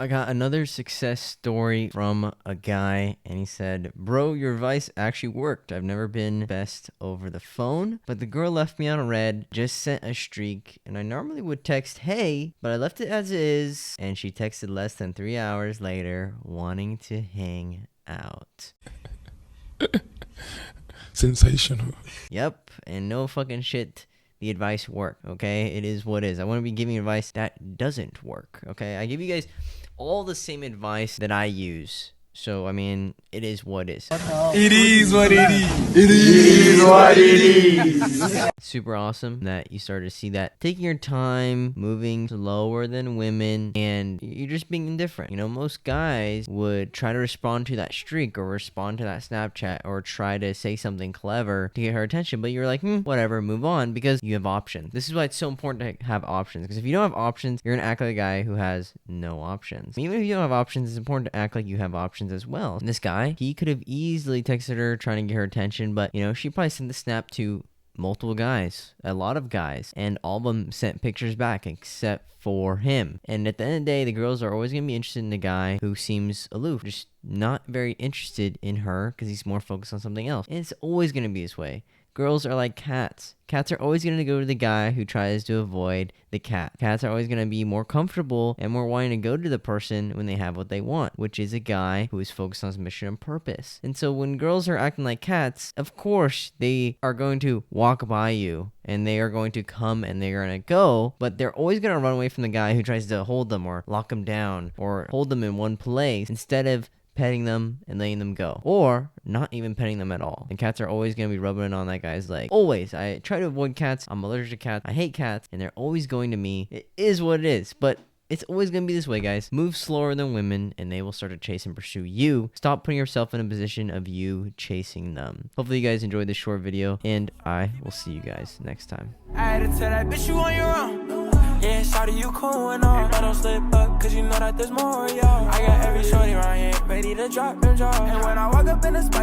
I got another success story from a guy, and he said, bro, your advice actually worked. I've never been best over the phone, but the girl left me on red, just sent a streak, and I normally would text, hey, but I left it as is, and she texted less than 3 hours later, wanting to hang out. Sensational. Yep, and no fucking shit. The advice worked, okay? It is what it is. I want to be giving advice that doesn't work, okay? I give you guys all the same advice that I use. So, I mean, it is what it is. It is what it is. It is what it is. Super awesome that you started to see that. Taking your time, moving slower than women, and you're just being indifferent. You know, most guys would try to respond to that streak or respond to that Snapchat or try to say something clever to get her attention, but you're like, whatever, move on, because you have options. This is why it's so important to have options, because if you don't have options, you're gonna act like a guy who has no options. Even if you don't have options, it's important to act like you have options as well. And this guy, he could have easily texted her trying to get her attention, but you know, she probably sent the snap to multiple guys, a lot of guys, and all of them sent pictures back except for him. And at the end of the day, the girls are always going to be interested in the guy who seems aloof, just not very interested in her because he's more focused on something else. And it's always going to be this way. Girls are like cats. Cats are always going to go to the guy who tries to avoid the cat. Cats are always going to be more comfortable and more wanting to go to the person when they have what they want, which is a guy who is focused on his mission and purpose. And so when girls are acting like cats, of course they are going to walk by you and they are going to come and they're going to go, but they're always going to run away from the guy who tries to hold them or lock them down or hold them in one place instead of petting them and letting them go, or not even petting them at all. And cats are always going to be rubbing on that guy's leg. Always. I try to avoid cats. I'm allergic to cats. I hate cats, and they're always going to me. It is what it is, but it's always going to be this way, guys. Move slower than women, and they will start to chase and pursue you. Stop putting yourself in a position of you chasing them. Hopefully you guys enjoyed this short video, and I will see you guys next time. I had to tell that bitch you on your own. Yeah, shawty, you cool and all. But don't slip up, cause you know that there's more, yo. I got every shorty right here, ready to drop them jaws. And when I walk up in the spot,